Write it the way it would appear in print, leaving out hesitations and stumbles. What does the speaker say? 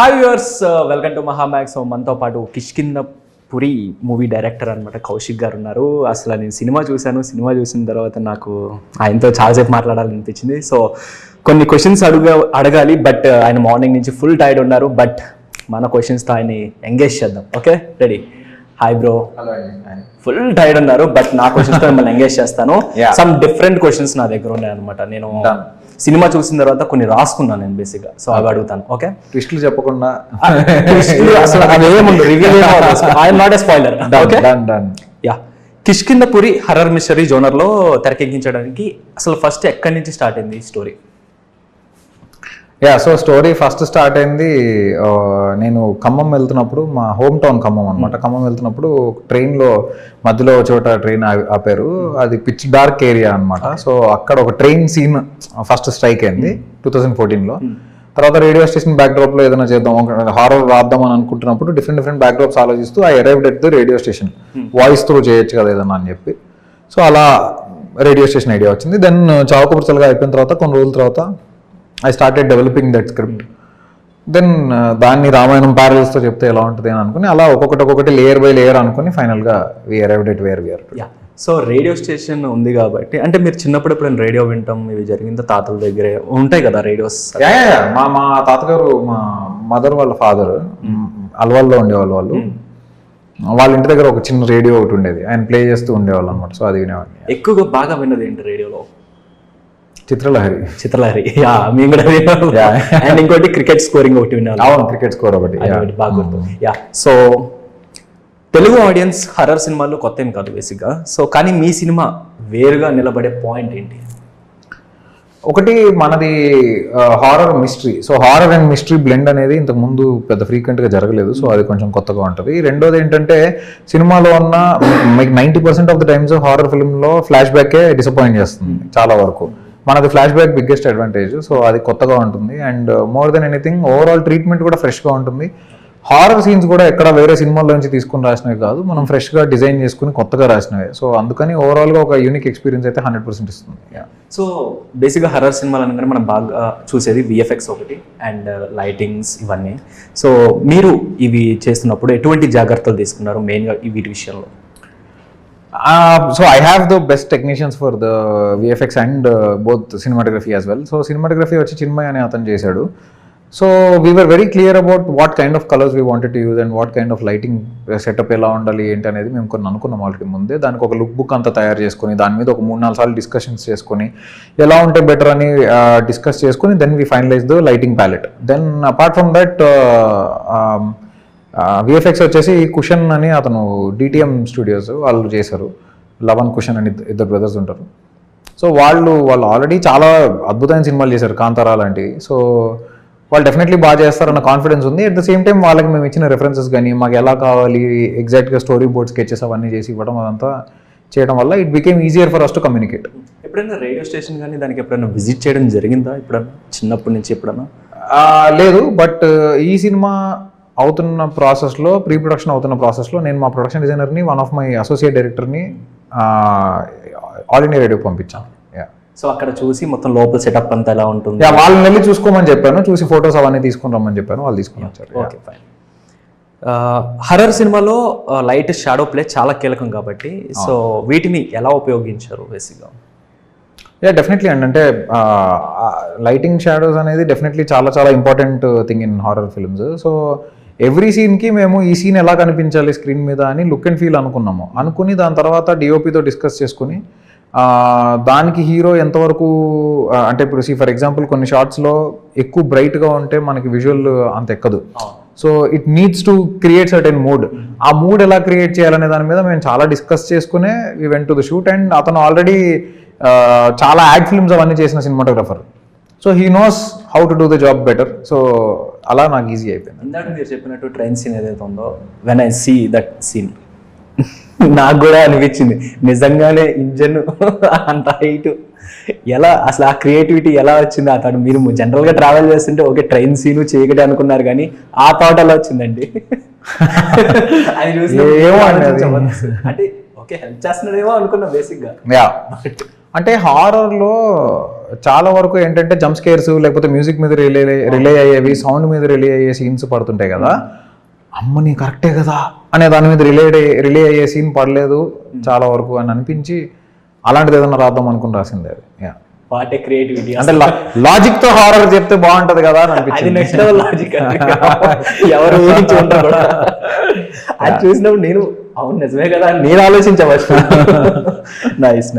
Hi viewers, welcome to Mahamax. మనతో పాటు Kishkindhapuri movie director అనమాట కౌశిక్ గారు ఉన్నారు. అసలు నేను సినిమా చూసిన తర్వాత నాకు ఆయనతో చాలాసేపు మాట్లాడాలనిపించింది. సో కొన్ని క్వశ్చన్స్ అడగాలి, బట్ ఆయన మార్నింగ్ నుంచి ఫుల్ టైర్డ్ ఉన్నారు. బట్ మన క్వశ్చన్స్తో ఆయన్ని ఎంగేజ్ చేద్దాం. Okay, ready? Hi bro. Full tired ఉన్నారు, బట్ నా క్వశ్చన్స్తో మిమ్మల్ని ఎంగేజ్ చేస్తాను. సమ్ డిఫరెంట్ క్వశ్చన్స్ నా దగ్గర ఉన్నాయి అనమాట. నేను సినిమా చూసిన తర్వాత కొన్ని రాసుకున్నాను నేను బేసిక్గా. సో అవి అడుగుతాను. ఓకే, ట్విస్టులు చెప్పకుండా అసలు అవేముండదు, reveal I'm not a spoiler. Okay, ya. Kishkindhapuri horror mystery జోనర్లో తెరకెక్కించడానికి అసలు ఫస్ట్ ఎక్కడి నుంచి స్టార్ట్ అయింది ఈ story? So story first start అయింది నేను ఖమ్మం వెళ్తున్నప్పుడు, మా హోమ్ టౌన్ ఖమ్మం అనమాట. ఖమ్మం వెళ్తున్నప్పుడు ట్రైన్లో మధ్యలో చోట ట్రైన్ ఆపారు. అది పిచ్ డార్క్ ఏరియా అనమాట. సో అక్కడ ఒక ట్రైన్ సీన్ ఫస్ట్ స్ట్రైక్ అయింది 2014లో. తర్వాత రేడియో స్టేషన్ బ్యాక్డ్రాప్లో ఏదైనా చేద్దాం, హారర్ రాద్దాం అని అనుకుంటున్నప్పుడు డిఫరెంట్ బ్యాక్డ్రాప్స్ ఆలోచిస్తూ I arrived at the radio station. Voice through చేయొచ్చు కదా ఏదన్నా అని చెప్పి. సో అలా రేడియో స్టేషన్ ఐడియా వచ్చింది. దెన్ చావుకపుర్చలుగా అయిపోయిన తర్వాత కొన్ని రోజుల తర్వాత I started developing that script. Then దాన్ని రామాయణం ప్యారల్స్తో చెప్తే ఎలా ఉంటుంది అని అనుకుని అలా ఒక్కొక్కటి లేయర్ బై లేయర్ అనుకుని ఫైనల్గా we arrived at where we are. So radio station ఉంది కాబట్టి, అంటే మీరు చిన్నప్పుడు ఎప్పుడైనా రేడియో వింటాం ఇవి జరిగిందో? తాతల దగ్గరే ఉంటాయి కదా రేడియోస్. మా తాతగారు, మా మదర్ వాళ్ళ ఫాదర్ అల్వాల్లో ఉండేవాళ్ళు. వాళ్ళ ఇంటి దగ్గర ఒక చిన్న రేడియో ఒకటి ఉండేది, ఆయన ప్లే చేస్తూ ఉండేవాళ్ళు అనమాట. సో అది వినేవాడిని. ఎక్కువగా బాగా విన్నది ఏంటి రేడియోలో? చిత్రలహరి. మేము కూడా. అండ్ ఇంకోటి క్రికెట్ స్కోరింగ్ ఒకటి విన్నాను. అవును, క్రికెట్ స్కోర్ ఒకటి బాగా గుర్తు. సో తెలుగు ఆడియన్స్ హర్రర్ సినిమాలు కొత్త ఏం కాదు బేసిక్గా. సో కానీ మీ సినిమా వేరుగా నిలబడే పాయింట్ ఏంటి? ఒకటి మనది horror mystery. So horror and mystery blend అనేది ఇంతకు ముందు పెద్ద ఫ్రీక్వెంట్గా జరగలేదు. సో అది కొంచెం కొత్తగా ఉంటుంది. రెండోది ఏంటంటే సినిమాలో ఉన్న మీకు 90% ఆఫ్ ద టైమ్స్ హారర్ ఫిల్మ్లో ఫ్లాష్ బ్యాకే డిసప్పాయింట్ చేస్తుంది చాలా వరకు. మనది flashback biggest advantage. So అది కొత్తగా ఉంటుంది. And more then anything overall treatment కూడా ఫ్రెష్గా ఉంటుంది. హారర్ సీన్స్ కూడా ఎక్కడ వేరే సినిమాల్లో నుంచి తీసుకుని రాసినవి కాదు, మనం ఫ్రెష్గా డిజైన్ చేసుకుని కొత్తగా రాసినవి. సో అందుకని ఓవరాల్గా ఒక యూనిక్ ఎక్స్పీరియన్స్ అయితే 100% ఇస్తుంది. సో బేసిక్గా హర్రర్ సినిమాలు అనగానే మనం బాగా చూసేది విఎఫ్ఎక్స్ ఒకటి అండ్ లైటింగ్స్ ఇవన్నీ. సో మీరు ఇవి చేస్తున్నప్పుడు ఎటువంటి జాగ్రత్తలు తీసుకున్నారు మెయిన్గా వీటి విషయంలో? So I have the best technicians for the VFX and both cinematography as well. So cinematography వచ్చి చిన్మయ్ అనే అతను చేశాడు. So we were very clear about what kind of colors we wanted to use and what kind of lighting setup ఎలా ఉండాలి ఏంటి అనేది మేము కొన్ని అనుకున్నాం ఆల్రెడీ ముందే. దానికి ఒక లుక్ బుక్ అంతా తయారు చేసుకుని దాని మీద ఒక 3-4 సార్లు డిస్కషన్స్ చేసుకుని ఎలా ఉంటే బెటర్ అని డిస్కస్ చేసుకుని then we finalize the lighting palette. Then apart from that VFX వచ్చేసి కుషన్ అని అతను డిటిఎం స్టూడియోస్ వాళ్ళు చేశారు. లవన్ కుషన్ అని ఇద్దరు బ్రదర్స్ ఉంటారు. సో వాళ్ళు ఆల్రెడీ చాలా అద్భుతమైన సినిమాలు చేశారు, కాంతారా లాంటివి. సో వాళ్ళు డెఫినెట్లీ బాగా చేస్తారన్న కాన్ఫిడెన్స్ ఉంది. అట్ ద సేమ్ టైం వాళ్ళకి మేము ఇచ్చిన రెఫరెన్సెస్ కానీ మాకు ఎలా కావాలి ఎగ్జాక్ట్గా స్టోరీ బోర్డ్ స్కెచెస్ అవన్నీ చేసి ఇవ్వడం అదంతా చేయడం వల్ల it became easier for us to communicate. ఎప్పుడైనా రేడియో స్టేషన్ కానీ దానికి ఎప్పుడైనా విజిట్ చేయడం జరిగిందా ఎప్పుడన్నా చిన్నప్పటి నుంచి ఎప్పుడన్నా? లేదు, బట్ ఈ సినిమా అవుతున్న ప్రాసెస్లో, ప్రీ ప్రొడక్షన్ అవుతున్న ప్రాసెస్లో నేను మా ప్రొడక్షన్ డిజైనర్ని, వన్ ఆఫ్ మై అసోసియేట్ డైరెక్టర్ని ఆల్ ఇండియా రేడియోకి పంపించాను. సో అక్కడ చూసి మొత్తం లోపల సెటప్ అంతా ఎలా ఉంటుంది? వాళ్ళని వెళ్ళి చూసుకోమని చెప్పాను, చూసి ఫొటోస్ అవన్నీ తీసుకుని రమ్మని చెప్పాను, వాళ్ళు తీసుకుని వచ్చారు. Okay, fine. హర్రర్ సినిమాలో లైట్ షాడో ప్లే చాలా కీలకం కాబట్టి సో వీటిని ఎలా ఉపయోగించారు బేసిక్గా? డెఫినెట్లీ అండి. అంటే లైటింగ్ షాడోస్ అనేది డెఫినెట్లీ చాలా important thing in horror films. So every సీన్కి మేము ఈ సీన్ ఎలా కనిపించాలి స్క్రీన్ మీద అని లుక్ అండ్ ఫీల్ అనుకుని దాని తర్వాత డిఓపితో డిస్కస్ చేసుకుని దానికి హీరో ఎంతవరకు, అంటే ఇప్పుడు ఫర్ ఎగ్జాంపుల్ కొన్ని షార్ట్స్లో ఎక్కువ బ్రైట్గా ఉంటే మనకి విజువల్ అంత ఎక్కదు. So it needs to create certain mood. ఆ మూడ్ ఎలా క్రియేట్ చేయాలనే దాని మీద మేము చాలా డిస్కస్ చేసుకునే we went to the shoot. And అతను ఆల్రెడీ చాలా యాడ్ ఫిల్మ్స్ అవన్నీ చేసిన cinematographer. So he knows how to do the job better. So అలా నాకు ఈజీ అయిపోయింది. ఇందాక మీరు చెప్పినట్టు ట్రైన్ సీన్ ఏదైతే ఉందో, when I see that scene నాకు కూడా అనిపించింది నిజంగానే ఇంజన్ అంత హైట్ ఎలా, అసలు ఆ క్రియేటివిటీ ఎలా వచ్చింది? అతను మీరు జనరల్గా ట్రావెల్ చేస్తుంటే ఓకే ట్రైన్ సీను చేయకటే అనుకున్నారు, కానీ ఆ థాట్ ఎలా వచ్చిందండి? అది చూసి అంటే ఓకే హెల్ప్ చేస్తున్నాడేమో అనుకున్నా బేసిక్గా. అంటే హారర్లో చాలా వరకు ఏంటంటే జంప్ స్కేర్స్ లేకపోతే మ్యూజిక్ మీద రిలే అయ్యేవి, సౌండ్ మీద రిలే అయ్యే సీన్స్ పడుతుంటాయి కదా. అమ్మని కరెక్టే కదా అనే దాని మీద రిలే అయ్యే సీన్ పడలేదు చాలా వరకు అని అనిపించి అలాంటిది ఏదైనా రాద్దాం అనుకుని రాసింది అది. What a creativity. అంటే లాజిక్ తో హారర్ చెప్తే బాగుంటది కదా అని అది అనిపించింది. Next level logic. ఎవరు ఊహించి ఉంటారు కూడా. అది చూసినప్పుడు నేను అవును నిజమే కదా అని నేను ఆలోచించవచ్చు. నైస్.